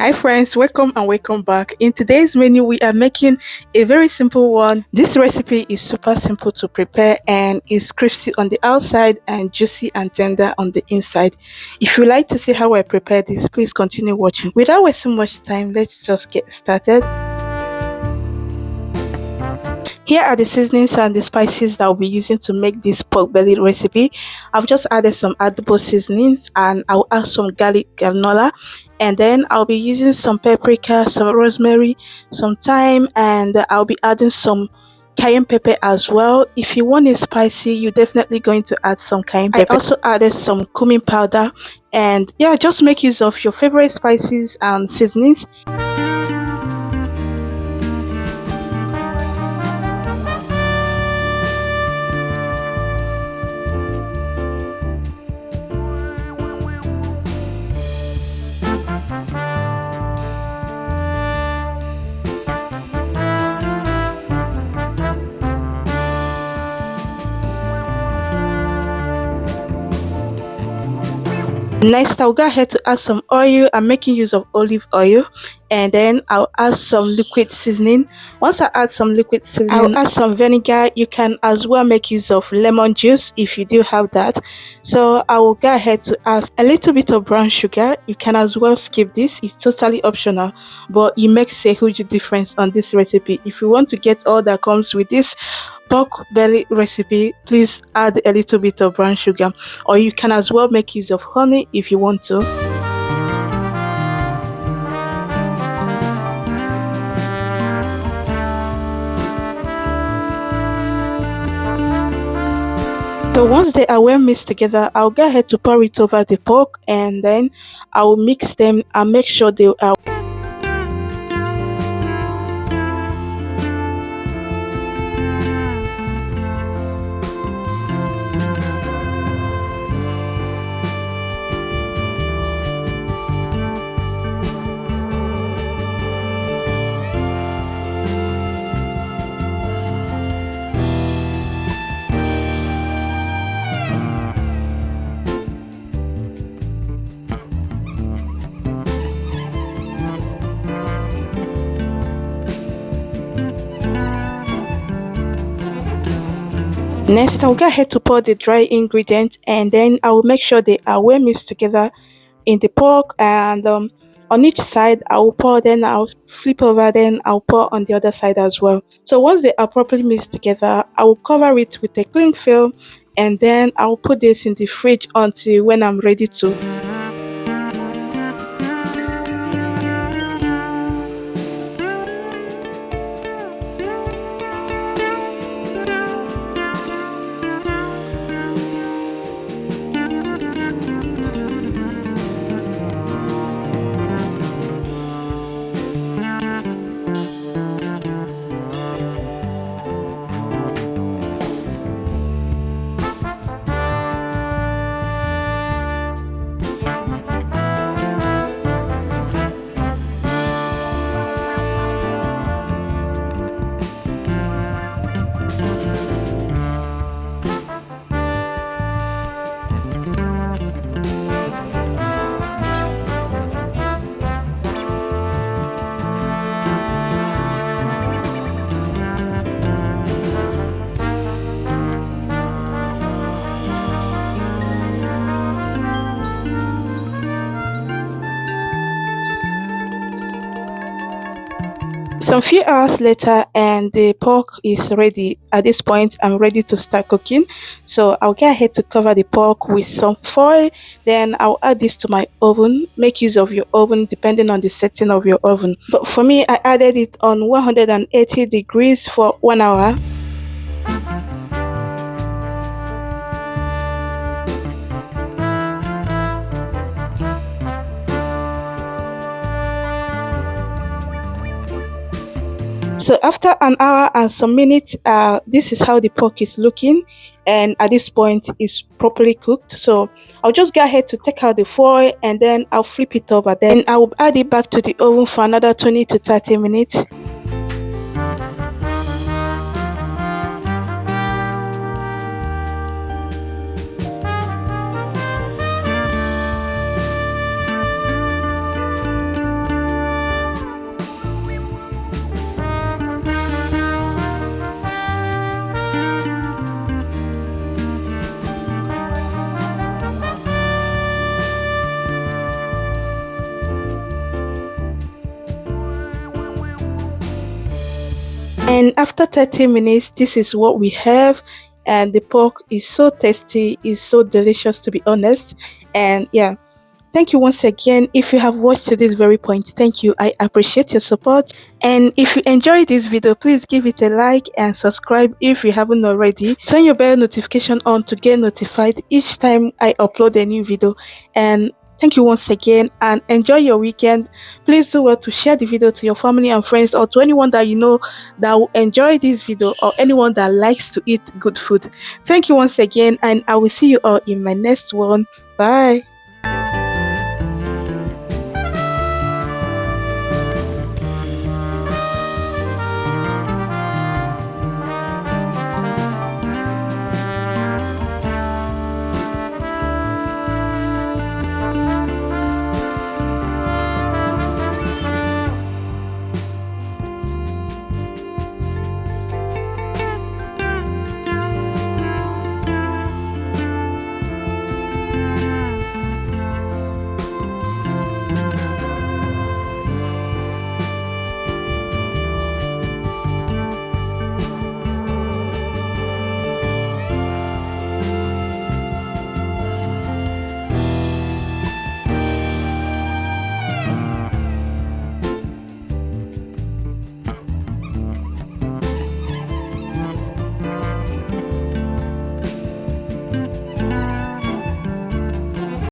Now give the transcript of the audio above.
Hi friends, welcome and welcome back. In today's menu, we are making a very simple one. This recipe is super simple to prepare and is crispy on the outside and juicy and tender on the inside. If you like to see how I prepare this, please continue watching. Without wasting much time, let's just get started. Here are the seasonings and the spices that I'll be using to make this pork belly recipe. I've just added some edible seasonings and I'll add some garlic granola, and then I'll be using some paprika, some rosemary, some thyme, and I'll be adding some cayenne pepper as well. If you want it spicy, you're definitely going to add some cayenne pepper. I also added some cumin powder, and yeah, just make use of your favorite spices and seasonings. Next, I'll go ahead to add some oil. I'm making use of olive oil, and then I'll add some liquid seasoning. Once I add some liquid seasoning, I'll add some vinegar. You can as well make use of lemon juice if you do have that. So I will go ahead to add a little bit of brown sugar. You can as well skip this, it's totally optional, but it makes a huge difference on this recipe. If you want to get all that comes with this pork belly recipe, please add a little bit of brown sugar, or you can as well make use of honey if you want to. So once they are well mixed together, I'll go ahead to pour it over the pork, and then I'll mix them and make sure they are. Next, I'll go ahead to pour the dry ingredients, and then I will make sure they are well mixed together in the pork, and on each side I will pour, then I'll flip over, then I'll pour on the other side as well. So once they are properly mixed together, I will cover it with a cling film, and then I'll put this in the fridge until when I'm ready to. Some few hours later, and the pork is ready. At this point, I'm ready to start cooking. So I'll go ahead to cover the pork with some foil. Then I'll add this to my oven. Make use of your oven depending on the setting of your oven. But for me, I added it on 180 degrees for 1 hour. So after an hour and some minutes, this is how the pork is looking, and at this point it's properly cooked. So I'll just go ahead to take out the foil, and then I'll flip it over, then I'll add it back to the oven for another 20 to 30 minutes. And after 30 minutes, this is what we have. And the pork is so tasty, is so delicious, to be honest. And yeah, thank you once again. If you have watched to this very point, thank you. I appreciate your support. And if you enjoyed this video, please give it a like and subscribe if you haven't already. Turn your bell notification on to get notified each time I upload a new video. And thank you once again and enjoy your weekend. Please do well to share the video to your family and friends or to anyone that you know that will enjoy this video or anyone that likes to eat good food. Thank you once again and I will see you all in my next one. Bye.